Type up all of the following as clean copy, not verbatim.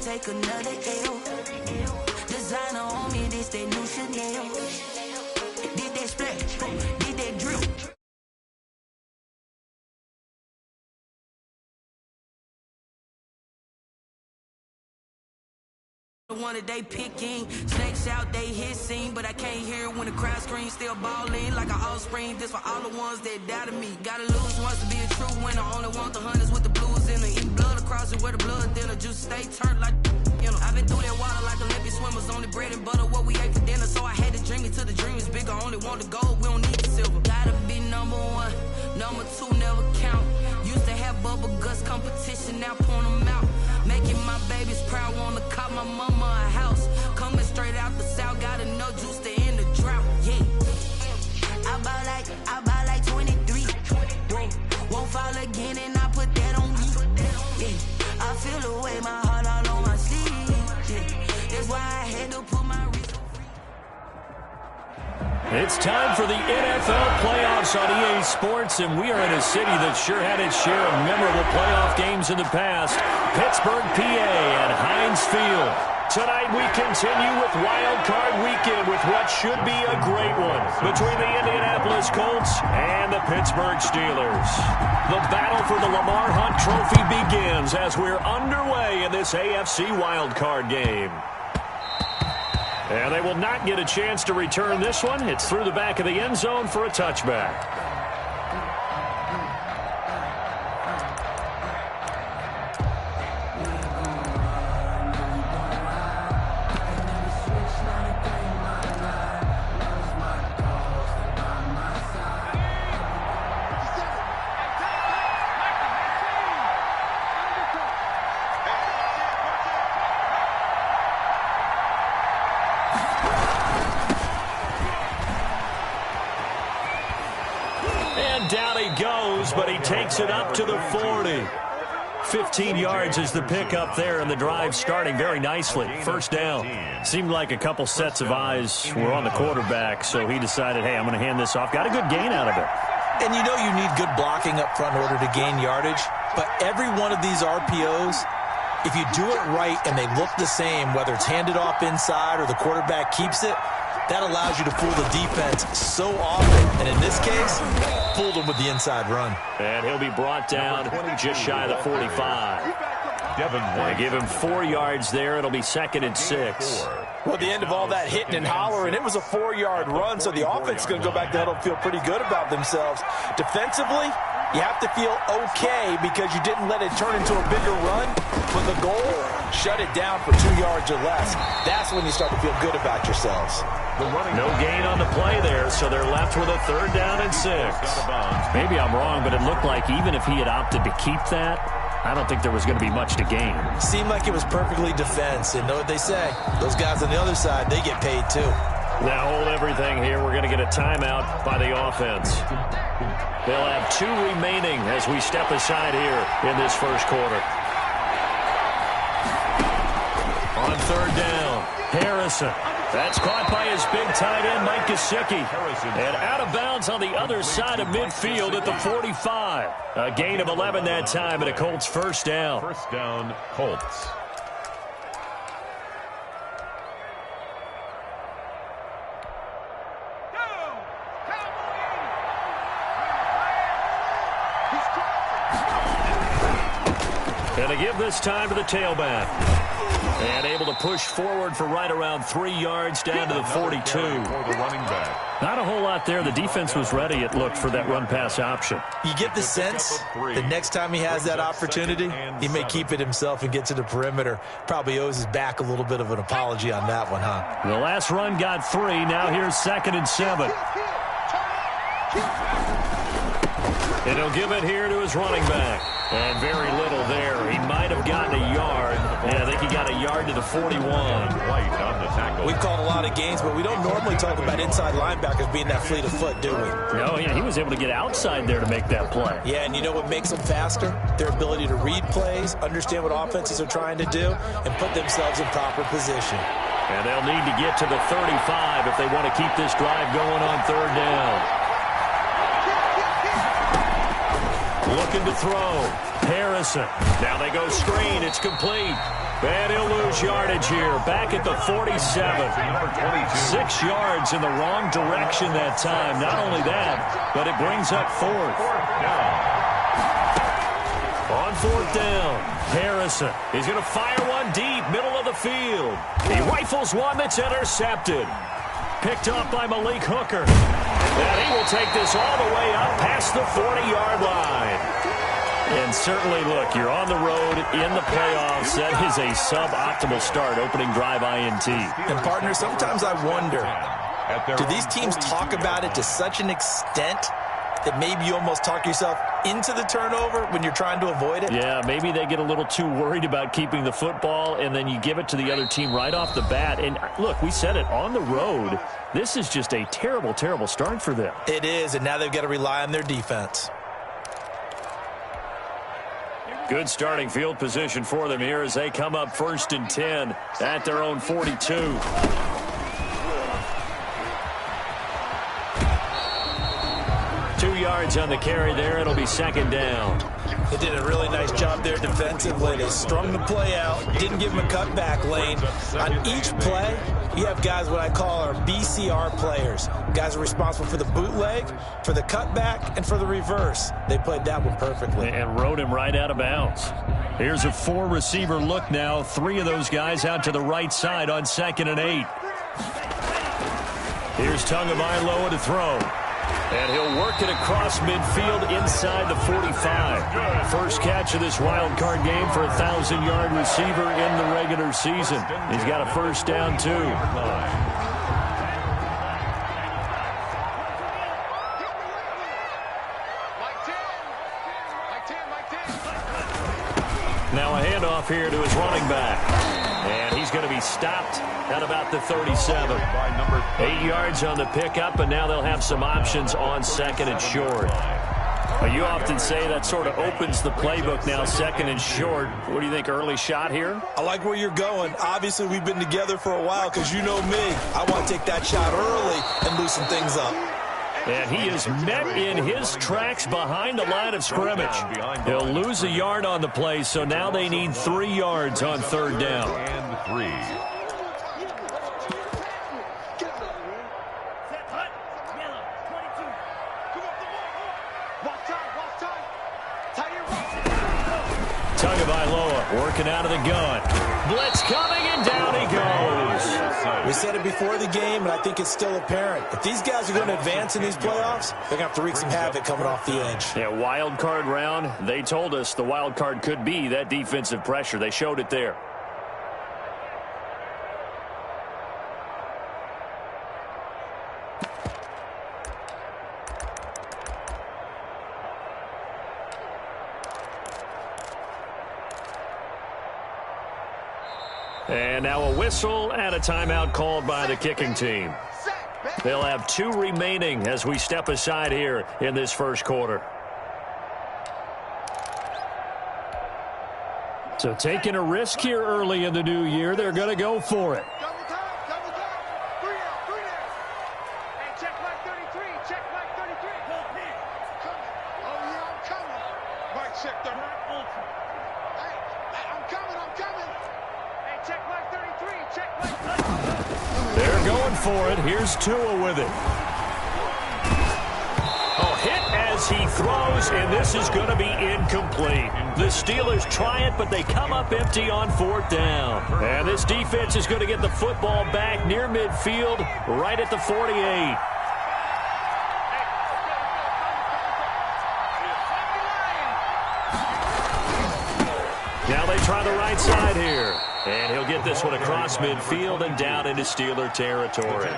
take another L. Designer on me, this that new Chanel. Did that splash, did that drip. The one that they picking, snakes out, they hissing, but I can't hear when the crowd screams, still balling like an offspring. This for all the ones that doubted me. Gotta lose once to be a true winner. Only want the hunters with the blues in the eat blood across it where the blood dinner. Juice stay turned like you know. I've been through that water like Olympic swimmers. Only bread and butter what we ate for dinner. So I had to dream it till the dream is bigger. Only want the gold, we don't need the silver. Gotta be number one, number two never count. Used to have bubble guts competition, now point them out. Making my babies proud, wanna call my mama a house. Coming straight out the south, got enough juice to end the drought. Yeah, I bought like 23. Won't fall again, and I put that on me. Yeah, I feel the way, my heart all on my sleeve. Yeah, that's why I had to put my wrist on free. It's time for the NFL playoffs on EA Sports, and we are in a city that sure had its share of memorable playoff games in the past. Pittsburgh, PA, and Heinz Field. Tonight we continue with Wild Card Weekend with what should be a great one between the Indianapolis Colts and the Pittsburgh Steelers. The battle for the Lamar Hunt Trophy begins as we're underway in this AFC Wild Card game. And they will not get a chance to return this one. It's through the back of the end zone for a touchback. But he takes it up to the 40. 15 yards is the pickup there, and the drive starting very nicely. First down. Seemed like a couple sets of eyes were on the quarterback, so he decided, hey, I'm going to hand this off. Got a good gain out of it. And you know you need good blocking up front in order to gain yardage, but every one of these RPOs, if you do it right and they look the same, whether it's handed off inside or the quarterback keeps it, that allows you to fool the defense so often. And in this case, fooled him with the inside run. And he'll be brought down just shy of the 45. They give him 4 yards there. It'll be 2nd and 6. Well, at the end of all that hitting and hollering, it was a 4-yard run, so the offense is going to go back to huddle and feel pretty good about themselves. Defensively, you have to feel okay because you didn't let it turn into a bigger run, but the goal, shut it down for 2 yards or less. That's when you start to feel good about yourselves. No gain on the play there, so they're left with a 3rd down and 6. Maybe I'm wrong, but it looked like even if he had opted to keep that, I don't think there was going to be much to gain. Seemed like it was perfectly defense, and know what they say. Those guys on the other side, they get paid too. Now hold everything here. We're going to get a timeout by the offense. They'll have 2 remaining as we step aside here in this first quarter. On 3rd down, Harrison. That's caught by his big tight end, Mike Gesicki. And out of bounds on the other side of midfield at the 45. A gain of 11 that time, and a Colts first down. First down, Colts. And they give this time to the tailback. And able to push forward for right around 3 yards down to the 42. Not a whole lot there. The defense was ready, it looked, for that run-pass option. You get the sense the next time he has that opportunity, he may keep it himself and get to the perimeter. Probably owes his back a little bit of an apology on that one, huh? The last run got 3. Now here's 2nd and 7. And he'll give it here to his running back. And very little there. He might have gotten a yard. And I think he got a yard to the 41. White on the tackle. We've called a lot of games, but we don't normally talk about inside linebackers being that fleet of foot, do we? No, yeah, he was able to get outside there to make that play. Yeah, and you know what makes them faster? Their ability to read plays, understand what offenses are trying to do, and put themselves in proper position. And they'll need to get to the 35 if they want to keep this drive going on 3rd down. Looking to throw. Harrison. Now they go screen. It's complete. And he'll lose yardage here. Back at the 47. 6 yards in the wrong direction that time. Not only that, but it brings up fourth. On fourth down, Harrison. He's going to fire one deep, middle of the field. He rifles one that's intercepted. Picked up by Malik Hooker. And he will take this all the way up past the 40-yard line. And certainly, look, you're on the road in the playoffs. That is a suboptimal start, opening drive INT. And, partner, sometimes I wonder, do these teams talk about it to such an extent that maybe you almost talk yourself into the turnover when you're trying to avoid it? Yeah, maybe they get a little too worried about keeping the football, and then you give it to the other team right off the bat. And, look, we said it, on the road, this is just a terrible, terrible start for them. It is, and now they've got to rely on their defense. Good starting field position for them here as they come up 1st and 10 at their own 42. 2 yards on the carry there. It'll be 2nd down. They did a really nice job there defensively. They strung the play out, didn't give them a cutback lane. On each play, you have guys what I call our BCR players. Guys are responsible for the bootleg, for the cutback, and for the reverse. They played that one perfectly. And rode him right out of bounds. Here's a 4-receiver look now. 3 of those guys out to the right side on 2nd and 8. Here's Tagovailoa to throw. And he'll work it across midfield inside the 45. First catch of this wild card game for a 1,000-yard receiver in the regular season. He's got a first down, too. Now a handoff here to his running back. And he's going to be stopped at about the 37. 8 yards on the pickup, and now they'll have some options on 2nd and short. Well, you often say that sort of opens the playbook now, 2nd and short. What do you think, early shot here? I like where you're going. Obviously, we've been together for a while because you know me. I want to take that shot early and loosen things up. And he is met in his tracks behind the line of scrimmage. He'll lose a yard on the play, so now they need 3 yards on 3rd down. And 3. Tagovailoa working out of the gun. Blitz coming, and down he goes. We said it before the game, and I think it's still apparent. If these guys are going to advance in these playoffs, they're going to have to wreak some havoc coming off the edge. Yeah, wild card round. They told us the wild card could be that defensive pressure. They showed it there. And now a whistle and a timeout called by the kicking team. They'll have 2 remaining as we step aside here in this first quarter. So taking a risk here early in the new year, they're going to go for it. Double time, 3 out, 3 there. Hey, check Mike 33, check Mike 33. Coming. Oh, yeah, I'm coming. Mike, check the Hey, I'm coming. Hey, check Mike 33, check Mike 33. They're going for it. Here's Tua with it. Oh, hit as he throws, and this is going to be incomplete. The Steelers try it, but they come up empty on 4th down. And this defense is going to get the football back near midfield, right at the 48. Now they try the right side here. And he'll get this one across midfield and down into Steeler territory.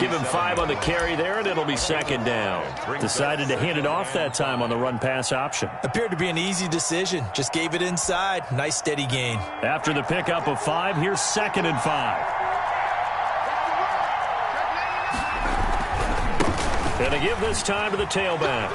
Give him 5 on the carry there, and it'll be 2nd down. Decided to hand it off that time on the run-pass option. Appeared to be an easy decision. Just gave it inside. Nice steady gain. After the pickup of 5, here's 2nd and 5. Gonna give this time to the tailback.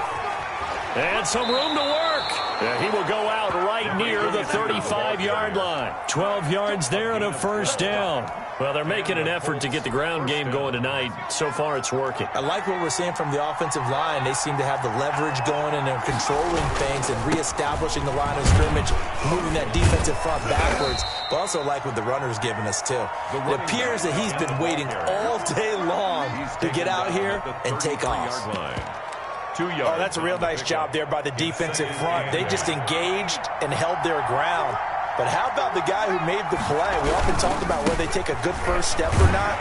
And some room to work. And he will go out right near the 35-yard line. 12 yards there and a first down. Well, they're making an effort to get the ground game going tonight. So far, it's working. I like what we're seeing from the offensive line. They seem to have the leverage going, and they're controlling things and reestablishing the line of scrimmage, moving that defensive front backwards. But also like what the runner's giving us, too. It appears that he's been waiting all day long to get out here and take off. Oh, that's a real nice job there by the defensive front. They just engaged and held their ground. But how about the guy who made the play? We often talk about whether they take a good first step or not.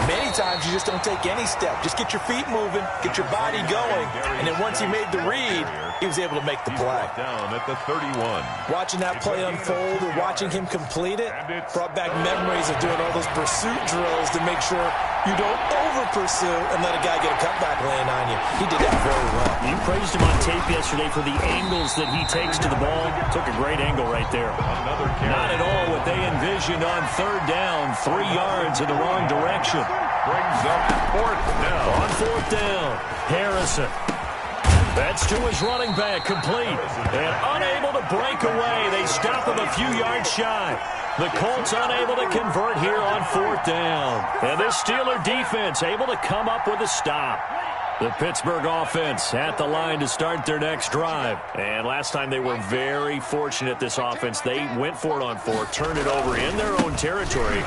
Many times you just don't take any step. Just get your feet moving, get your body going, and then once he made the read, he was able to make the play. Down at the 31. Watching that play unfold and watching him complete it brought back memories of doing all those pursuit drills to make sure you don't over-pursue and let a guy get a cutback laying on you. He did that very well. You praised him on tape yesterday for the angles that he takes to the ball. Took a great angle right there. Not at all what they envisioned on third down. 3 yards in the wrong direction. Brings up fourth down. On fourth down, Harrison. That's to his running back, complete. And unable to break away. They stop him a few yards shy. The Colts unable to convert here on fourth down. And this Steeler defense able to come up with a stop. The Pittsburgh offense at the line to start their next drive. And last time they were very fortunate, this offense. They went for it on fourth, turned it over in their own territory.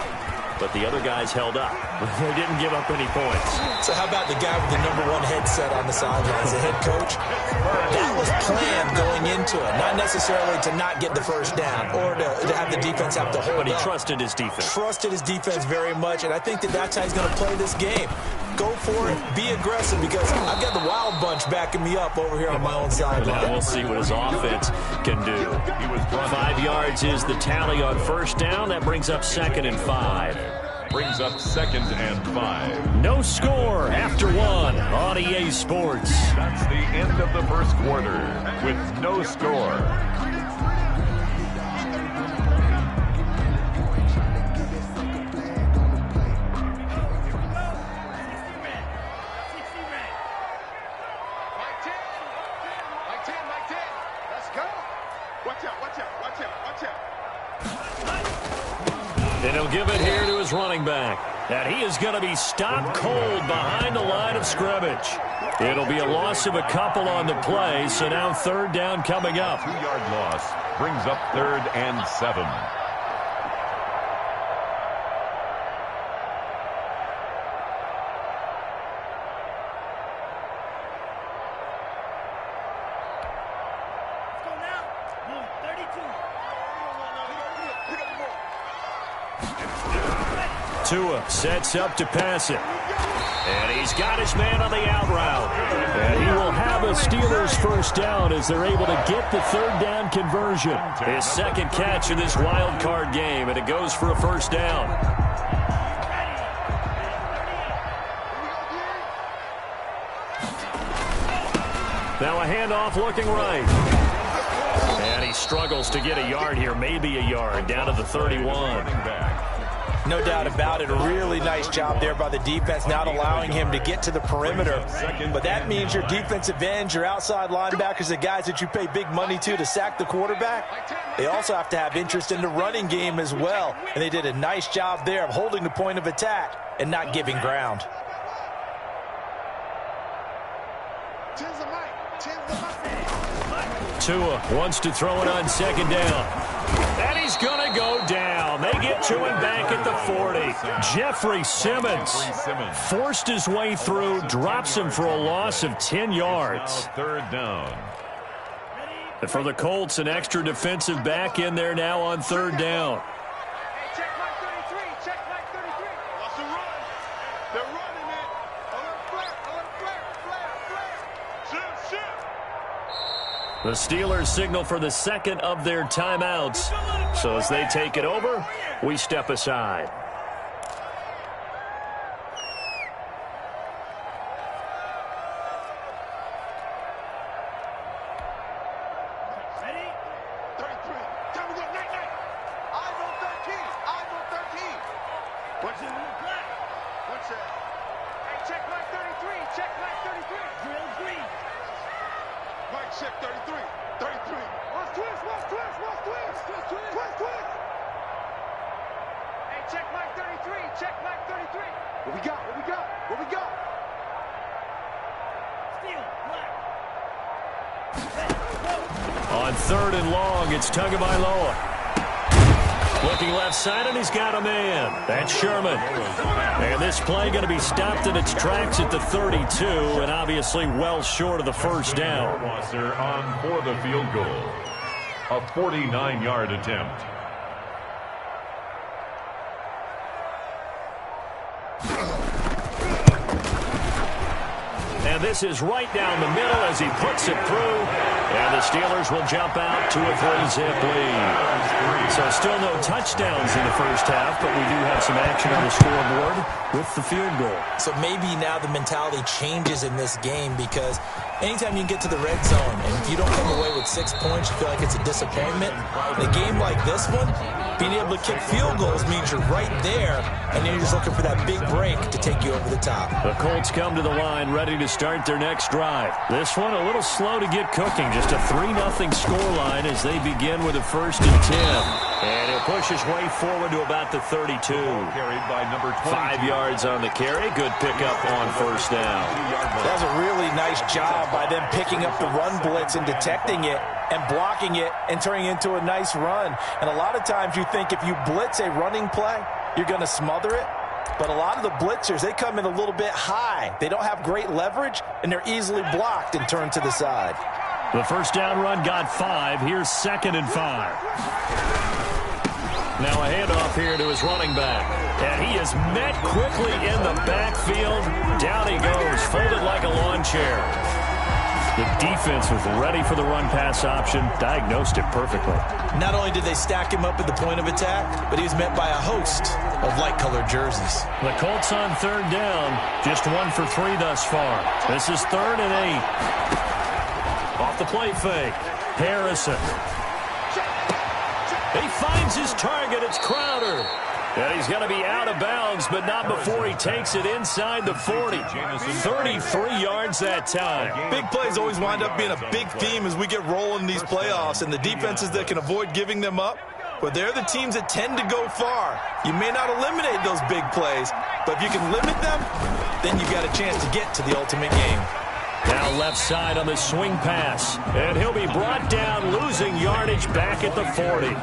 But the other guys held up. They didn't give up any points. So how about the guy with the #1 headset on the sidelines, the head coach? That was planned going into it. Not necessarily to not get the first down or to have the defense have to hold up. But he trusted his defense. Trusted his defense very much, and I think that's how he's going to play this game. Go for it. Be aggressive, because I've got the wild bunch backing me up over here on my own sideline. We'll see what his offense can do. 5 yards is the tally on first down. That brings up 2nd and 5. Brings up 2nd and 5. No score after 1 on EA Sports. That's the end of the first quarter with no score. And he'll give it here to his running back. And he is going to be stopped cold behind the line of scrimmage. It'll be a loss of a couple on the play, so now third down coming up. 2-yard loss brings up 3rd and 7. Tua sets up to pass it. And he's got his man on the out route. And he will have a Steelers first down as they're able to get the third down conversion. His second catch in this wild card game, and it goes for a first down. Now a handoff looking right. And he struggles to get a yard here, maybe a yard, down to the 31. No doubt about it. A really nice job there by the defense, not allowing him to get to the perimeter. But that means your defensive ends, your outside linebackers, the guys that you pay big money to sack the quarterback, they also have to have interest in the running game as well. And they did a nice job there of holding the point of attack and not giving ground. Tua wants to throw it on second down. And he's going to go down. They get to him back at the 40. Jeffrey Simmons forced his way through, drops him for a loss of 10 yards. Third down. And for the Colts, an extra defensive back in there now on third down. Check like 33. Check like 33. That's a run. They're running it. Flare. Shift. The Steelers signal for the second of their timeouts. So as they take it over, we step aside. Ready? 33. Time to go. Night. Eyes on 13. What's in the black? What's that? Hey, check like 33. Check like 33. Drill green. Mike, check 33. 33. Watch twist, watch twist, watch twist. Twist, twist. Hey, check Mike 33. Check Mike 33. What we got? What we got? What we got? Steal, black. On 3rd and long, it's Tagovailoa. Looking left side, and he's got a man. That's Sherman. And this play going to be stopped in its tracks at the 32, and obviously well short of the first down. Wasser on for the field goal. A 49-yard attempt. And this is right down the middle as he puts it through. And the Steelers will jump out to a 3-zip lead. So still no touchdowns in the first half, but we do have some action on the scoreboard with the field goal. So maybe now the mentality changes in this game, because anytime you get to the red zone and if you don't come away with 6 points, you feel like it's a disappointment. In a game like this one, being able to kick field goals means you're right there, and you're just looking for that big break to take you over the top. The Colts come to the line ready to start their next drive. This one a little slow to get cooking. Just a 3-0 scoreline as they begin with a 1st and 10. And he'll push his way forward to about the 32. Carried by number 22. 5 yards on the carry. Good pickup on 1st down. That was a really nice job by them picking up the run blitz and detecting it and blocking it and turning it into a nice run. And a lot of times you think if you blitz a running play, you're going to smother it. But a lot of the blitzers, they come in a little bit high. They don't have great leverage, and they're easily blocked and turned to the side. The 1st down run got 5. Here's 2nd and 5. Now a handoff here to his running back. And he is met quickly in the backfield. Down he goes, folded like a lawn chair. The defense was ready for the run-pass option, diagnosed it perfectly. Not only did they stack him up at the point of attack, but he was met by a host of light-colored jerseys. The Colts on 3rd down, just 1 for 3 thus far. This is 3rd and 8. Off the play fake, Harrison. He finds his target, it's Crowder. And he's going to be out of bounds, but not before he takes it inside the 40. 33 yards that time. Big plays always wind up being a big theme as we get rolling in these playoffs, and the defenses that can avoid giving them up, but they're the teams that tend to go far. You may not eliminate those big plays, but if you can limit them, then you've got a chance to get to the ultimate game. Now left side on the swing pass, and he'll be brought down, losing yardage back at the 40.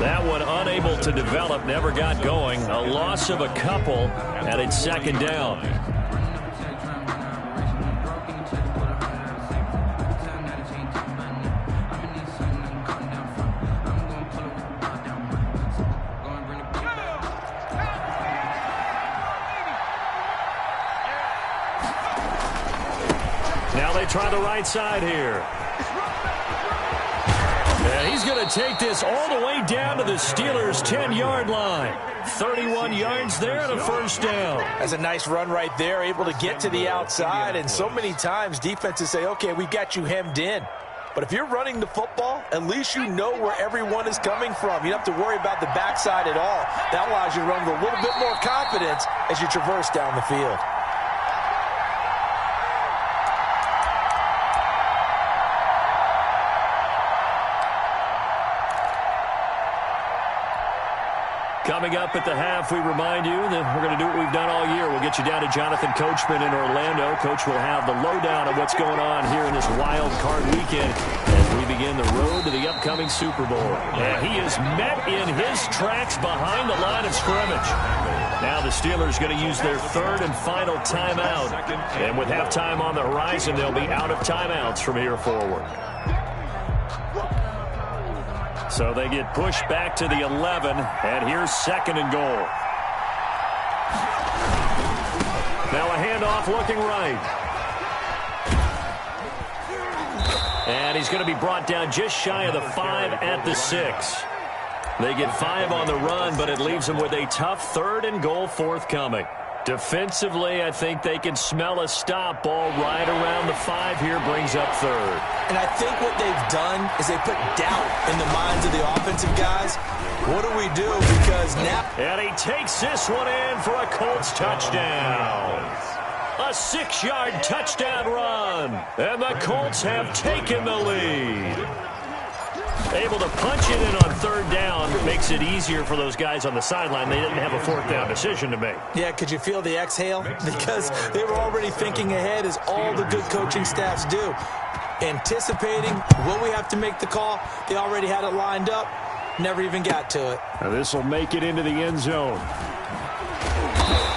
That one unable to develop, never got going. A loss of a couple, and it's 2nd down. Now they try the right side here. And he's going to take this all the way down to the Steelers' 10-yard line. 31 yards there and a 1st down. That's a nice run right there, able to get to the outside. And so many times defenses say, okay, we've got you hemmed in. But if you're running the football, at least you know where everyone is coming from. You don't have to worry about the backside at all. That allows you to run with a little bit more confidence as you traverse down the field. Coming up at the half, we remind you that we're going to do what we've done all year. We'll get you down to Jonathan Coachman in Orlando. Coach will have the lowdown of what's going on here in this wild card weekend as we begin the road to the upcoming Super Bowl. And he is met in his tracks behind the line of scrimmage. Now the Steelers going to use their 3rd and final timeout. And with halftime on the horizon, they'll be out of timeouts from here forward. So they get pushed back to the 11, and here's 2nd and goal. Now a handoff looking right. And he's going to be brought down just shy of the 5 at the 6. They get 5 on the run, but it leaves them with a tough 3rd and goal forthcoming. Defensively, I think they can smell a stop ball right around the 5 here, brings up 3rd. And I think what they've done is they put doubt in the minds of the offensive guys. What do we do? Because now... And he takes this one in for a Colts touchdown. A 6-yard touchdown run. And the Colts have taken the lead. Able to punch it in on third down makes it easier for those guys on the sideline. They didn't have a fourth down decision to make. Yeah, could you feel the exhale? Because they were already thinking ahead, as all the good coaching staffs do. Anticipating, will we have to make the call? They already had it lined up. Never even got to it. This will make it into the end zone.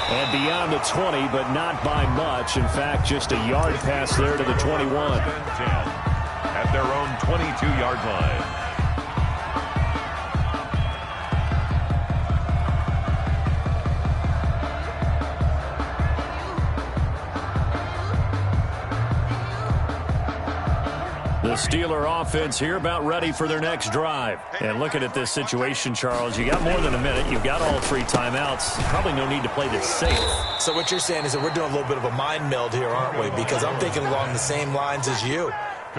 And beyond the 20, but not by much. In fact, just a yard pass there to the 21. At their own 22-yard line. The Steeler offense here about ready for their next drive. And looking at this situation, Charles, you got more than a minute. You've got all 3 timeouts. Probably no need to play this safe. So what you're saying is that we're doing a little bit of a mind meld here, aren't we? Because I'm thinking along the same lines as you.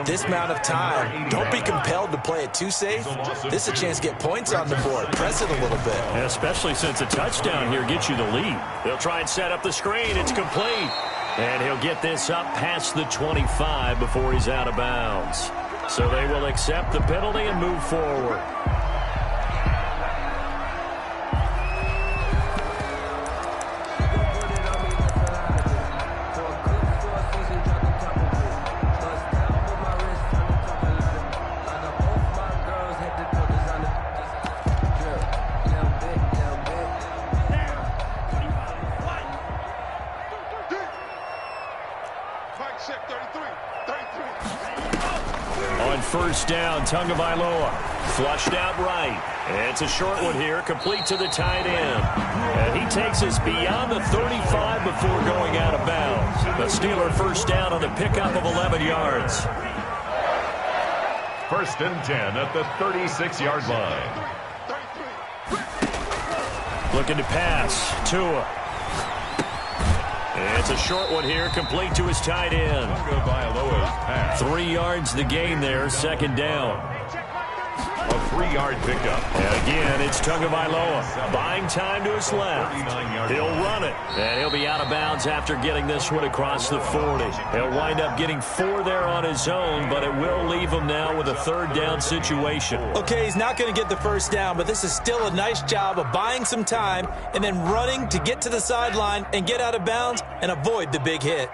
This amount of time, don't be compelled to play it too safe. This is a chance to get points on the board. Press it a little bit. And especially since a touchdown here gets you the lead. They'll try and set up the screen. It's complete. And he'll get this up past the 25 before he's out of bounds. So they will accept the penalty and move forward. First down, Tagovailoa. Flushed out right. It's a short one here, complete to the tight end. And he takes us beyond the 35 before going out of bounds. The Steeler first down on the pickup of 11 yards. First and 10 at the 36-yard line. Looking to pass. Tua. It's a short one here, complete to his tight end. 3 yards the gain there, second down. A 3-yard pickup. And again, it's Tagovailoa buying time to his left. He'll run it, and he'll be out of bounds after getting this one across the 40. He'll wind up getting 4 there on his own, but it will leave him now with a third down situation. Okay, he's not going to get the first down, but this is still a nice job of buying some time and then running to get to the sideline and get out of bounds and avoid the big hit.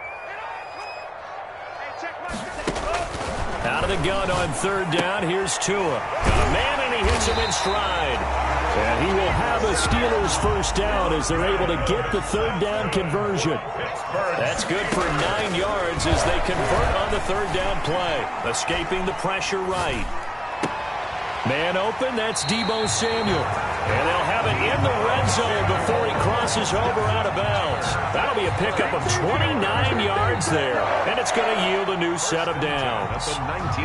Out of the gun on third down, here's Tua. Got a man, and he hits him in stride. And he will have a Steelers first down as they're able to get the third down conversion. That's good for 9 yards as they convert on the third down play. Escaping the pressure right. Man open, that's Deebo Samuel. And they'll have it in the red zone before he crosses over out of bounds. That'll be a pickup of 29 yards there. And it's going to yield a new set of downs.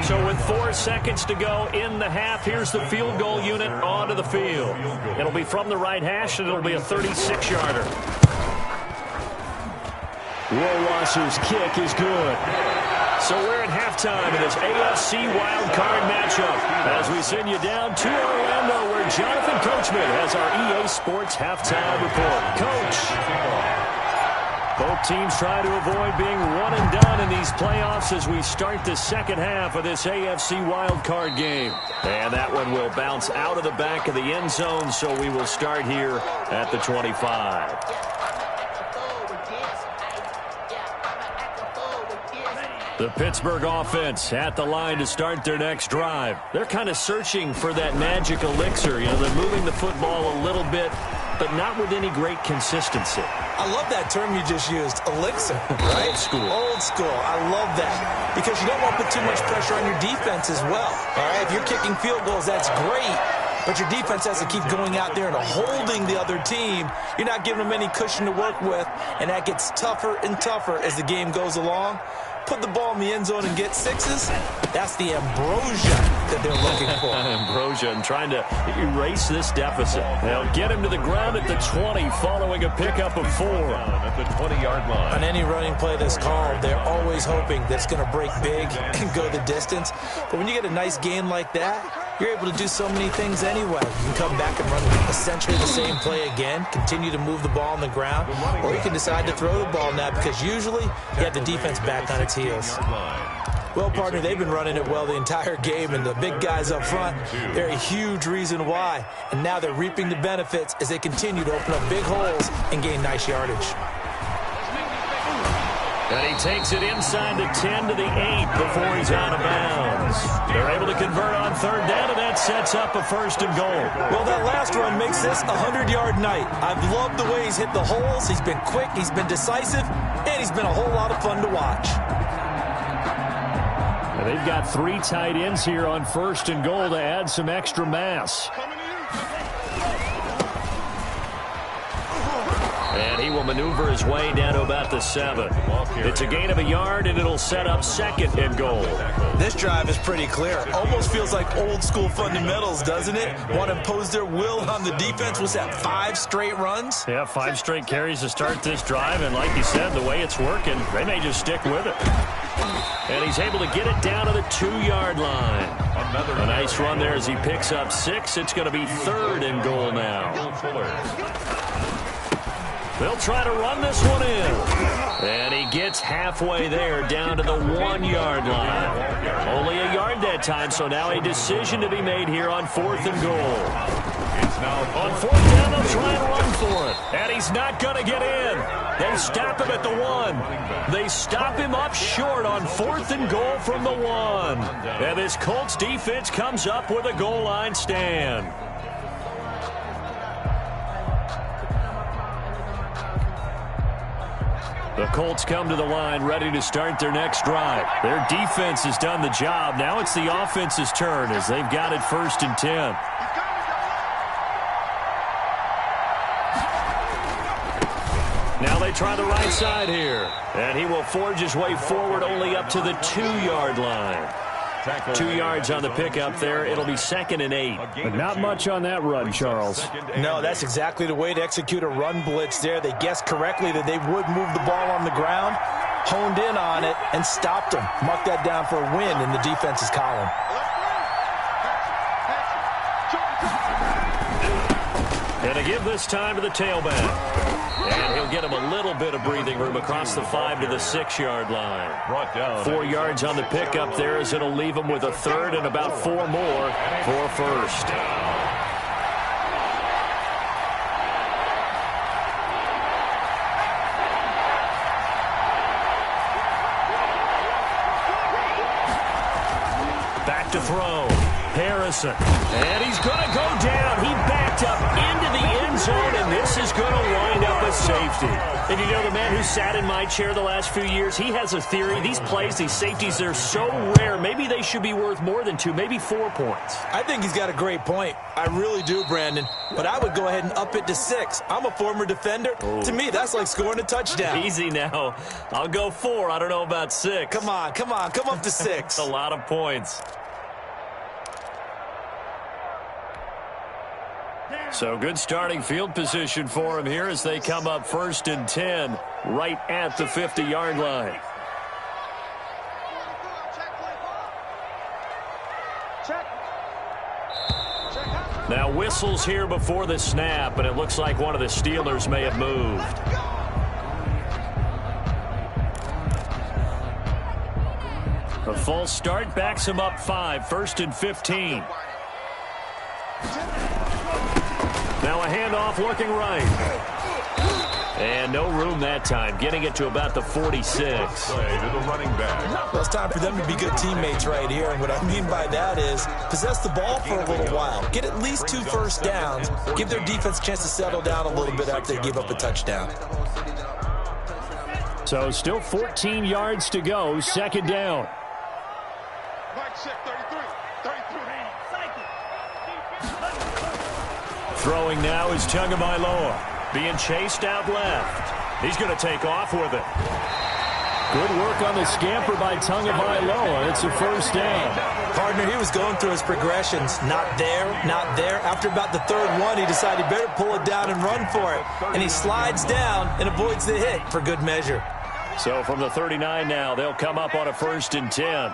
So with 4 seconds to go in the half, here's the field goal unit onto the field. It'll be from the right hash, and it'll be a 36-yarder. Rohrwasser's kick is good. So we're at halftime in this AFC wildcard matchup as we send you down to Orlando where Jonathan Coachman has our EA Sports halftime report. Coach, both teams try to avoid being one and done in these playoffs as we start the second half of this AFC wildcard game. And that one will bounce out of the back of the end zone, so we will start here at the 25. The Pittsburgh offense at the line to start their next drive. They're kind of searching for that magic elixir. You know, they're moving the football a little bit, but not with any great consistency. I love that term you just used, elixir, right? Old school. Old school. I love that because you don't want to put too much pressure on your defense as well. All right, if you're kicking field goals, that's great, but your defense has to keep going out there and holding the other team. You're not giving them any cushion to work with, and that gets tougher and tougher as the game goes along. Put the ball in the end zone and get 6s, that's the ambrosia that they're looking for. Ambrosia and trying to erase this deficit. They'll get him to the ground at the 20 following a pickup of 4. At the 20-yard line. On any running play that's called, they're always hoping that it's going to break big and go the distance. But when you get a nice gain like that, you're able to do so many things anyway. You can come back and run essentially the same play again, continue to move the ball on the ground, or you can decide to throw the ball now because usually you have the defense back on its heels. Well, partner, they've been running it well the entire game, and the big guys up front, they're a huge reason why. And now they're reaping the benefits as they continue to open up big holes and gain nice yardage. And he takes it inside the 10 to the 8 before he's out of bounds. They're able to convert on third down, and that sets up a 1st and goal. Well, that last run makes this a 100-yard night. I've loved the way he's hit the holes. He's been quick, he's been decisive, and he's been a whole lot of fun to watch. And they've got 3 tight ends here on 1st and goal to add some extra mass. And he will maneuver his way down to about the 7. It's a gain of a yard, and it'll set up 2nd and goal. This drive is pretty clear. Almost feels like old-school fundamentals, doesn't it? Want to impose their will on the defense. Was that 5 straight runs? Yeah, 5 straight carries to start this drive, and like you said, the way it's working, they may just stick with it. And he's able to get it down to the 2-yard line. A nice run there as he picks up 6. It's going to be 3rd and goal now. They'll try to run this one in. And he gets halfway there, down to the 1-yard line. Only a yard that time, so now a decision to be made here on 4th and goal. On 4th down, they'll try and run for it. And he's not going to get in. They stop him at the 1. They stop him up short on 4th and goal from the 1. And this Colts defense comes up with a goal line stand. The Colts come to the line ready to start their next drive. Their defense has done the job. Now it's the offense's turn as they've got it 1st and 10. Now they try the right side here. And he will forge his way forward only up to the 2-yard line. 2 yards on the pickup there. It'll be 2nd and 8. But not much on that run, Charles. No, that's exactly the way to execute a run blitz there. They guessed correctly that they would move the ball on the ground, honed in on it, and stopped them. Mark that down for a win in the defense's column. And to give this time to the tailback. And he'll get him a little bit of breathing room across the 5 to the 6-yard line. 4 yards on the pickup there as it'll leave him with a 3rd and about 4 more for 1st. Back to throw. Harrison. And he's going to go down. He backed up into the end zone, and this is going to wind up a safety. And you know, the man who sat in my chair the last few years, he has a theory. These plays, these safeties, they're so rare. Maybe they should be worth more than 2, maybe 4 points. I think he's got a great point. I really do, Brandon. But I would go ahead and up it to 6. I'm a former defender. Oh. To me, that's like scoring a touchdown. Easy now. I'll go 4. I don't know about 6. Come on. Come up to 6. A lot of points. So good starting field position for him here as they come up 1st and 10 right at the 50-yard line. Now whistles here before the snap, and it looks like one of the Steelers may have moved. A false start backs him up 5, 1st and 15. Now a handoff looking right. And no room that time, getting it to about the 46. Play to the running back. Well, it's time for them to be good teammates right here. And what I mean by that is possess the ball for a little while. Get at least 2 first downs. Give their defense a chance to settle down a little bit after they give up a touchdown. So still 14 yards to go, 2nd down. Throwing now is Tagovailoa, being chased out left. He's going to take off with it. Good work on the scamper by Tagovailoa. It's a 1st down. Partner, he was going through his progressions. Not there, not there. After about the 3rd one, he decided he better pull it down and run for it. And he slides down and avoids the hit for good measure. So from the 39 now, they'll come up on a 1st and 10.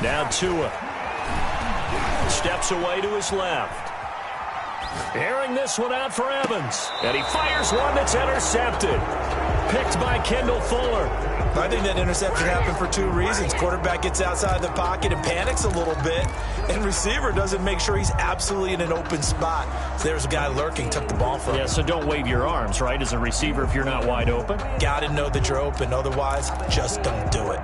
Now Tua. Steps away to his left. Airing this one out for Evans. And he fires one that's intercepted. Picked by Kendall Fuller. I think that interception happened for two reasons. Quarterback gets outside the pocket and panics a little bit, and receiver doesn't make sure he's absolutely in an open spot. So there's a guy lurking, took the ball from him. Yeah, so don't wave your arms, right, as a receiver if you're not wide open. Got to know that you're open. Otherwise, just don't do it.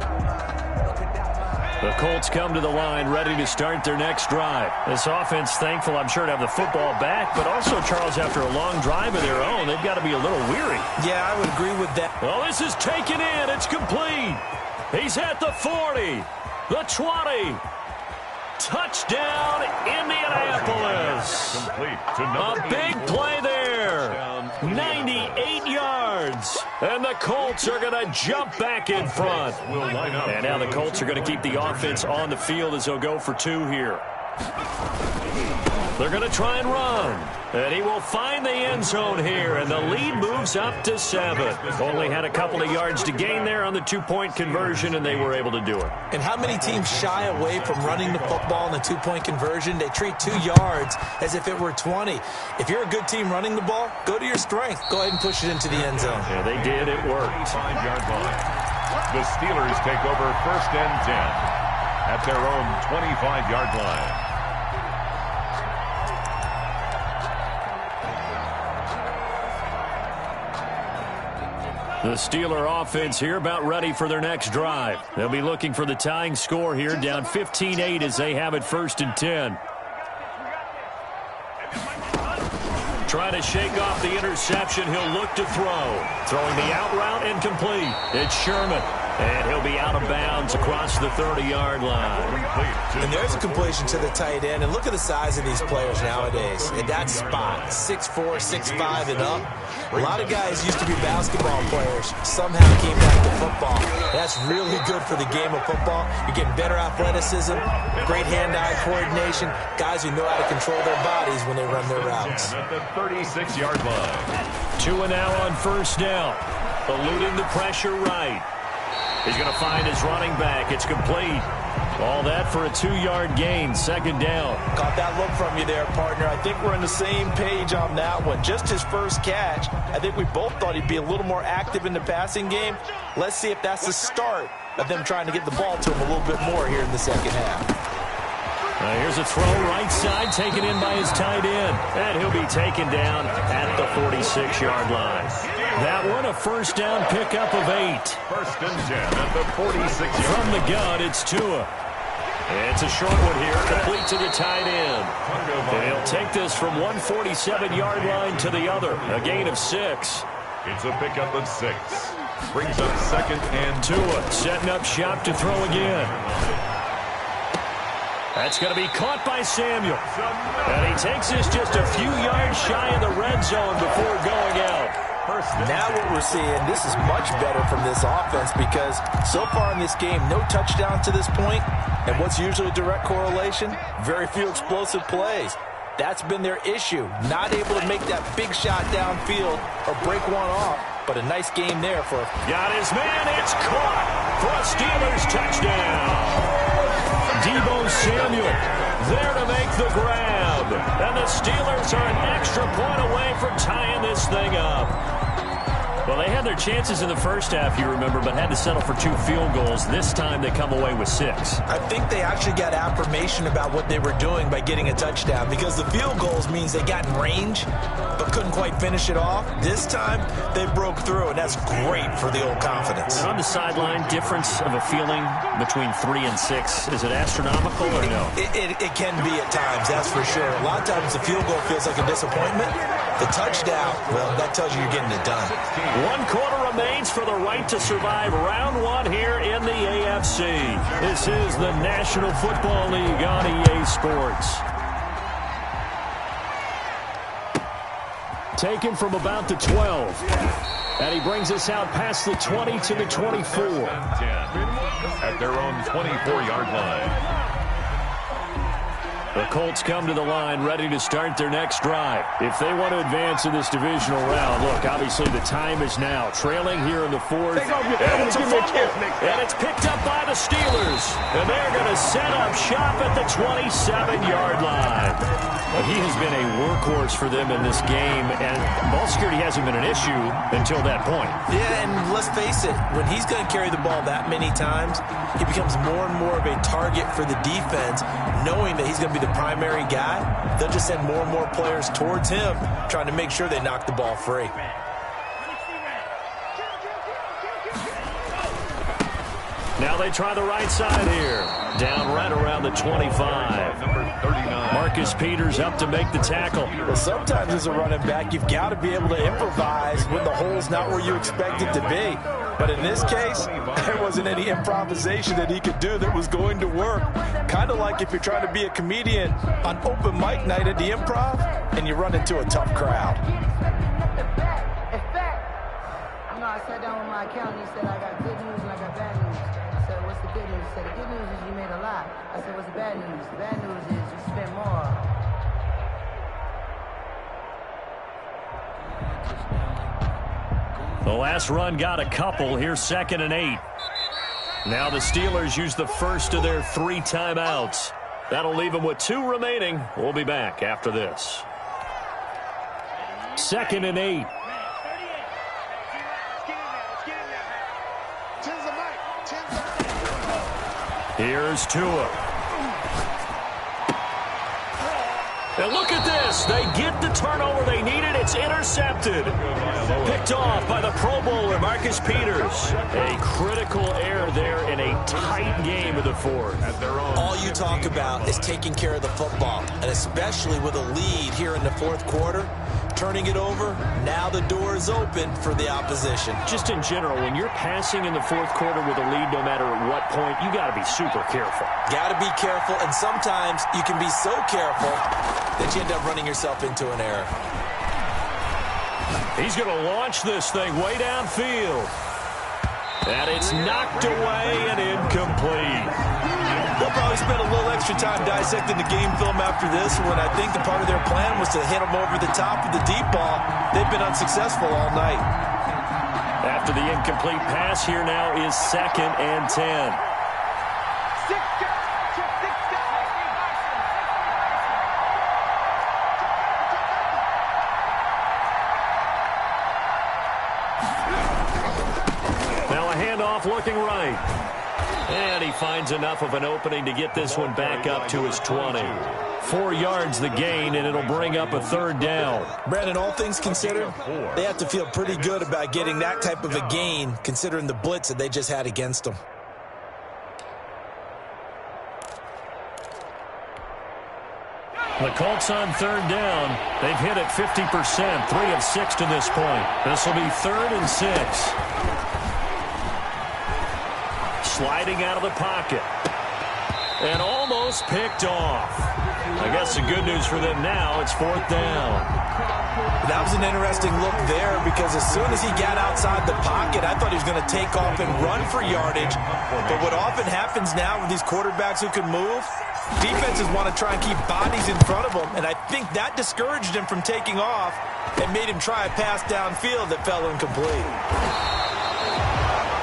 The Colts come to the line ready to start their next drive. This offense, thankful, I'm sure, to have the football back, but also, Charles, after a long drive of their own, they've got to be a little weary. Yeah, I would agree with that. Well, this is taken in. It's complete. He's at the 40, the 20. Touchdown, Indianapolis. A big play there. 98 yards. And the Colts are going to jump back in front. And now the Colts are going to keep the offense on the field as they'll go for two here. They're going to try and run. And he will find the end zone here. And the lead moves up to 7. Only had a couple of yards to gain there on the two-point conversion, and they were able to do it. And how many teams shy away from running the football in the two-point conversion? They treat 2 yards as if it were 20. If you're a good team running the ball, go to your strength. Go ahead and push it into the end zone. Yeah, they did. It worked. 5-yard line. The Steelers take over 1st and 10 at their own 25-yard line. The Steeler offense here about ready for their next drive. They'll be looking for the tying score here, down 15-8 as they have it 1st and 10. Trying to shake off the interception. He'll look to throw. Throwing the out route incomplete. It's Sherman. And he'll be out of bounds across the 30-yard line. And there's a completion to the tight end. And look at the size of these players nowadays. In that spot, 6'4", 6'5", and up. A lot of guys used to be basketball players. Somehow came back to football. That's really good for the game of football. You're getting better athleticism, great hand-eye coordination, guys who know how to control their bodies when they run their routes. At the 36-yard line. Tua now on 1st down. Eluding the pressure right. He's going to find his running back. It's complete. All that for a 2-yard gain, 2nd down. Got that look from you there, partner. I think we're on the same page on that one. Just his first catch. I think we both thought he'd be a little more active in the passing game. Let's see if that's the start of them trying to get the ball to him a little bit more here in the second half. Here's a throw right side, taken in by his tight end. And he'll be taken down at the 46-yard line. That one, a 1st down pickup of 8. 1st and 10 at the 46-yard. From the gun, it's Tua. It's a short one here, complete to the tight end. And he'll take this from one 47-yard line to the other, a gain of 6. It's a pickup of 6. Brings up 2nd and Tua setting up shop to throw again. That's going to be caught by Samuel. And he takes this just a few yards shy of the red zone before going out. Now what we're seeing, this is much better from this offense because so far in this game, no touchdown to this point. And what's usually a direct correlation? Very few explosive plays. That's been their issue. Not able to make that big shot downfield or break one off. But a nice game there for... Got his man. It's caught for a Steelers touchdown. Deebo Samuel there to make the grab. And the Steelers are an extra point away from tying this thing up. Well, they had their chances in the first half, you remember, but had to settle for 2 field goals. This time they come away with 6. I think they actually got affirmation about what they were doing by getting a touchdown because the field goals means they got in range but couldn't quite finish it off. This time they broke through, and that's great for the old confidence. And on the sideline, difference of a feeling between 3 and 6, is it astronomical or no? It can be at times, that's for sure. A lot of times the field goal feels like a disappointment. The touchdown, well, that tells you you're getting it done. 1 quarter remains for the right to survive round 1 here in the AFC. This is the National Football League on EA Sports. Taken from about the 12. And he brings us out past the 20 to the 24. At their own 24-yard line. The Colts come to the line ready to start their next drive. If they want to advance in this divisional round, look, obviously the time is now. Trailing here in the fourth. And it's a fumble. And it's picked up by the Steelers. And they're going to set up shop at the 27-yard line. But he has been a workhorse for them in this game, and ball security hasn't been an issue until that point. Yeah, and let's face it, when he's going to carry the ball that many times, he becomes more and more of a target for the defense, knowing that he's going to be the primary guy. They'll just send more and more players towards him, trying to make sure they knock the ball free. Now they try the right side here. Down right around the 25. Number 39. Marcus Peters up to make the tackle. Well, sometimes as a running back, you've got to be able to improvise when the hole's not where you expect it to be. But in this case, there wasn't any improvisation that he could do that was going to work. Kind of like if you're trying to be a comedian on open mic night at the Improv and you run into a tough crowd. I sat down with my accountant. He said, I got good news and I got bad news. I said, what's the good news? He said, the good news is you made a lot. I said, what's the bad news? The bad news is you spent more. The last run got a couple. Here's 2nd and 8. Now the Steelers use the first of their 3 timeouts. That'll leave them with 2 remaining. We'll be back after this. 2nd and 8. Here's Tua. And look at this. They get the turnover they needed. It's intercepted. Picked off by the Pro Bowler, Marcus Peters. A critical error there in a tight game of the fourth. All you talk about is taking care of the football, and especially with a lead here in the fourth quarter. Turning it over, now the door is open for the opposition. Just in general, when you're passing in the fourth quarter with a lead, no matter at what point, you got to be super careful. Got to be careful, and sometimes you can be so careful that you end up running yourself into an error. He's going to launch this thing way downfield. And it's knocked away and incomplete. They'll probably spend a little extra time dissecting the game film after this, when I think the part of their plan was to hit them over the top with the deep ball. They've been unsuccessful all night. After the incomplete pass, here now is 2nd and 10. Now a handoff looking right. And he finds enough of an opening to get this one back up to his 20. 4 yards the gain, and it'll bring up a 3rd down. Brandon, all things considered, they have to feel pretty good about getting that type of a gain, considering the blitz that they just had against them. The Colts on 3rd down. They've hit it 50%, 3 of 6 to this point. This will be 3rd and 6. Sliding out of the pocket. And almost picked off. I guess the good news for them now, it's 4th down. That was an interesting look there, because as soon as he got outside the pocket, I thought he was going to take off and run for yardage. But what often happens now with these quarterbacks who can move, defenses want to try and keep bodies in front of them, and I think that discouraged him from taking off and made him try a pass downfield that fell incomplete.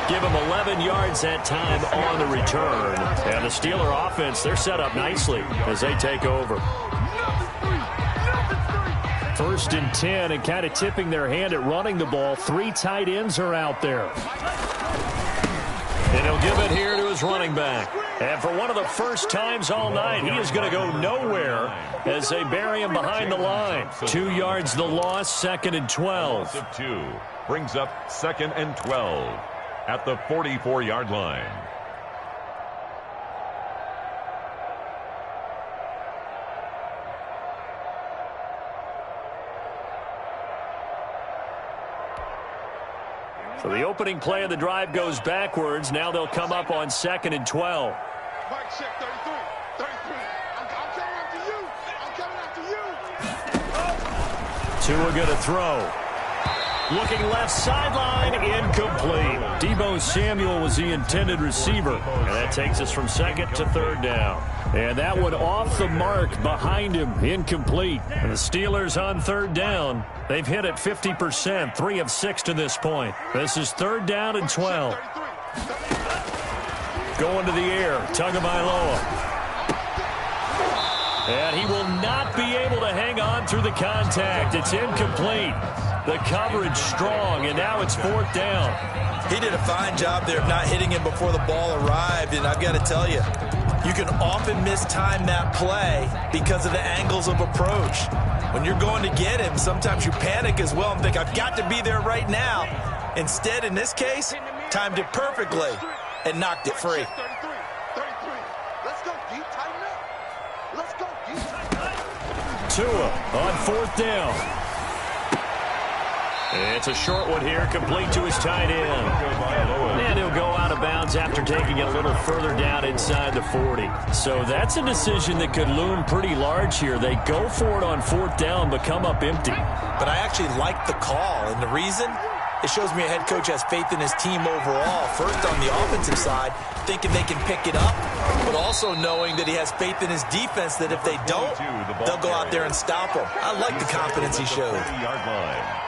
Give him 11 yards that time on the return. And the Steeler offense, they're set up nicely as they take over. 1st and 10, and kind of tipping their hand at running the ball. 3 tight ends are out there. And he'll give it here to his running back. And for one of the first times all night, he is going to go nowhere as they bury him behind the line. 2 yards the loss, 2nd and 12. Of 2 brings up 2nd and 12 at the 44-yard line. So the opening play of the drive goes backwards. Now they'll come up on 2nd and 12. Mike check 33. 33. I'm coming after you. I'm coming after you. Tua going to throw. Looking left sideline, incomplete. Deebo Samuel was the intended receiver. And that takes us from second to third down. And that one off the mark behind him, incomplete. And the Steelers on third down. They've hit it 50%, 3 of 6 to this point. This is third down and 12. Going to the air, Tagovailoa. And he will not be able to hang on through the contact. It's incomplete. The coverage strong, and now it's fourth down. He did a fine job there of not hitting him before the ball arrived, and I've got to tell you, you can often mistime that play because of the angles of approach. When you're going to get him, sometimes you panic as well and think, I've got to be there right now. Instead, in this case, timed it perfectly and knocked it free. 33. Let's go deep, tighten up. Let's go deep, tighten up. Tua on fourth down. It's a short one here, complete to his tight end. And he'll go out of bounds after taking it a little further down inside the 40. So that's a decision that could loom pretty large here. They go for it on fourth down, but come up empty. But I actually like the call, and the reason? It shows me a head coach has faith in his team overall. First, on the offensive side, thinking they can pick it up, but also knowing that he has faith in his defense that if they don't, they'll go out there and stop him. I like the confidence he showed.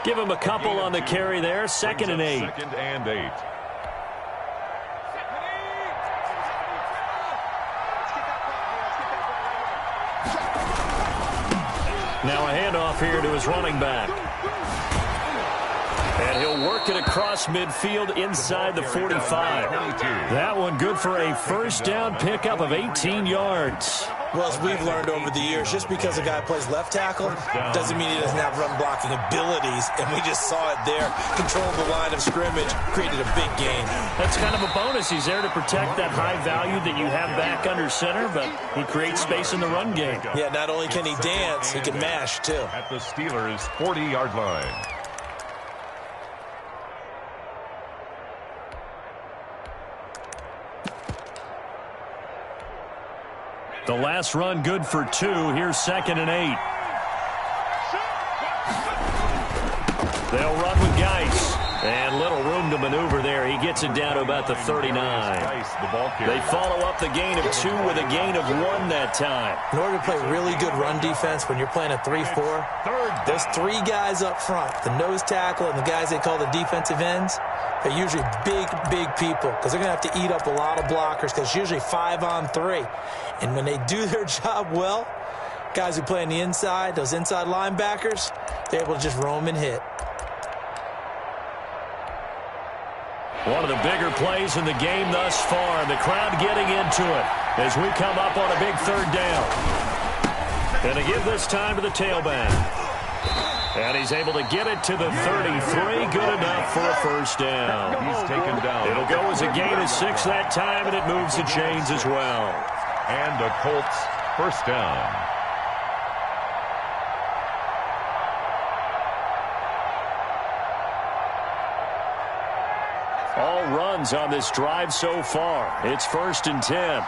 Give him a couple on the carry there. Second and 8. Second and 8. Now a handoff here to his running back. And he'll work it across midfield inside the 45. That one good for a first down pickup of 18 yards. Well, as we've learned over the years, just because a guy plays left tackle doesn't mean he doesn't have run blocking abilities. And we just saw it there. Controlled the line of scrimmage, created a big gain. That's kind of a bonus. He's there to protect that high value that you have back under center, but he creates space in the run game. Yeah, not only can he dance, he can mash, too. At the Steelers' 40-yard line. The last run good for 2. Here's second and 8. They'll run with Geis. And little room to maneuver there. He gets it down to about the 39. They follow up the gain of 2 with a gain of 1 that time. In order to play really good run defense when you're playing a 3-4, there's 3 guys up front, the nose tackle and the guys they call the defensive ends. They're usually big people because they're going to have to eat up a lot of blockers because it's usually 5-on-3. And when they do their job well, guys who play on the inside, those inside linebackers, they're able to just roam and hit. One of the bigger plays in the game thus far. The crowd getting into it as we come up on a big third down. And to give this time to the tailback. And he's able to get it to the 33. Good enough for a first down. He's taken down. It'll go as a gain of 6 that time, and it moves the chains as well. And the Colts first down. All runs on this drive so far. It's first and 10.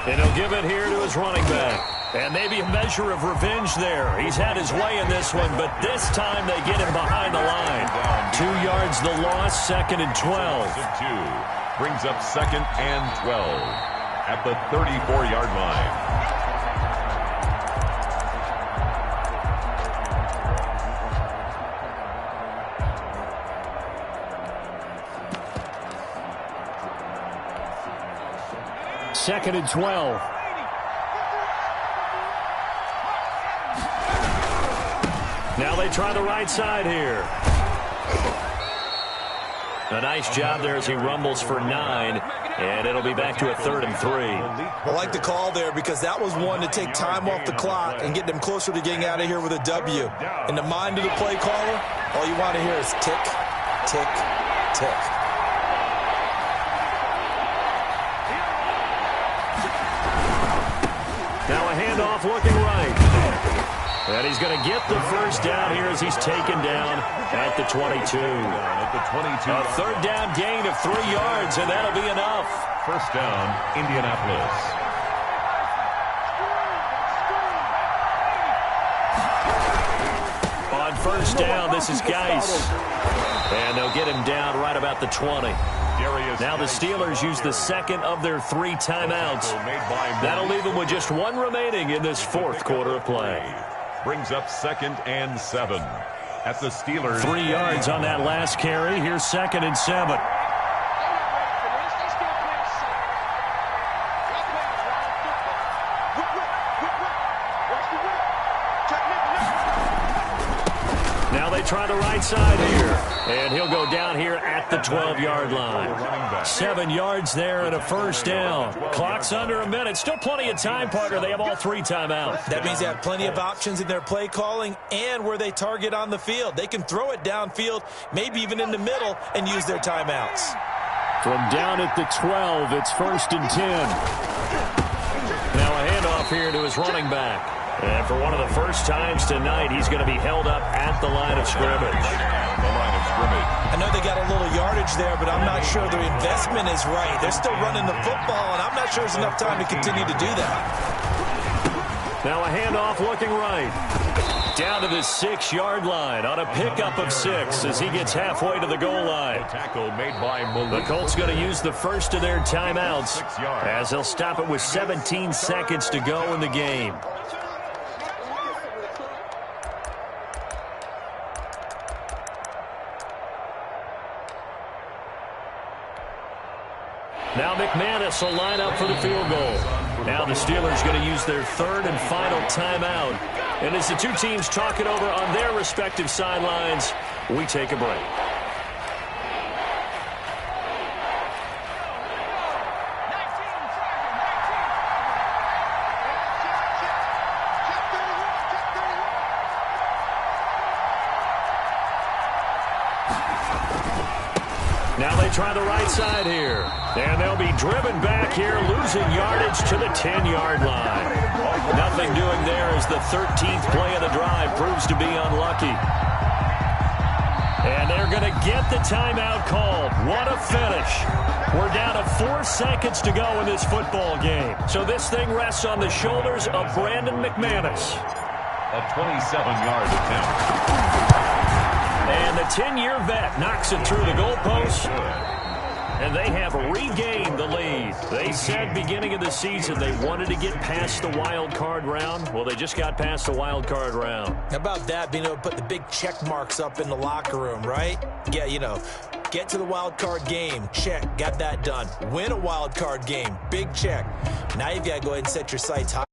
And he'll give it here to his running back. And maybe a measure of revenge there. He's had his way in this one, but this time they get him behind the line. 2 yards the loss, second and 12. Brings up second and 12 at the 34-yard line. Second and 12. Now they try the right side here. A nice job there as he rumbles for 9, and it'll be back to a third and 3. I like the call there because that was one to take time off the clock and get them closer to getting out of here with a W. In the mind of the play caller, all you want to hear is tick, tick, tick. Now a handoff looking right. And he's going to get the first down here as he's taken down at the 22. A third down gain of 3 yards, and that'll be enough. First down, Indianapolis. On first down, this is Geis. And they'll get him down right about the 20. Now the Steelers use the second of their 3 timeouts. That'll leave them with just 1 remaining in this fourth quarter of play. Brings up 2nd and 7 at the Steelers. 3 yards on that last carry. Here's 2nd and 7. Now they try the right side here. And he'll go down here at the 12-yard line. 7 yards there and a first down. Clock's under a minute. Still plenty of time, partner. They have all 3 timeouts. That means they have plenty of options in their play calling and where they target on the field. They can throw it downfield, maybe even in the middle, and use their timeouts. From down at the 12, it's 1st and 10. Now a handoff here to his running back. And for one of the first times tonight, he's going to be held up at the line of scrimmage. I know they got a little yardage there, but I'm not sure their investment is right. They're still running the football, and I'm not sure there's enough time to continue to do that. Now a handoff looking right. Down to the 6-yard line on a pickup of 6 as he gets halfway to the goal line. The Colts going to use the first of their timeouts as they'll stop it with 17 seconds to go in the game. Now McManus will line up for the field goal. Now the Steelers going to use their 3rd and final timeout. And as the 2 teams talk it over on their respective sidelines, we take a break. Now they try the right side here. And they'll be driven back here, losing yardage to the 10-yard line. Nothing doing there as the 13th play of the drive proves to be unlucky. And they're going to get the timeout called. What a finish. We're down to 4 seconds to go in this football game. So this thing rests on the shoulders of Brandon McManus. A 27-yard attempt. And the 10-year vet knocks it through the goalpost. And they have regained the lead. They said beginning of the season they wanted to get past the wild card round. Well, they just got past the wild card round. How about that, being able to put the big check marks up in the locker room, right? Yeah, you know, get to the wild card game. Check. Got that done. Win a wild card game. Big check. Now you've got to go ahead and set your sights high.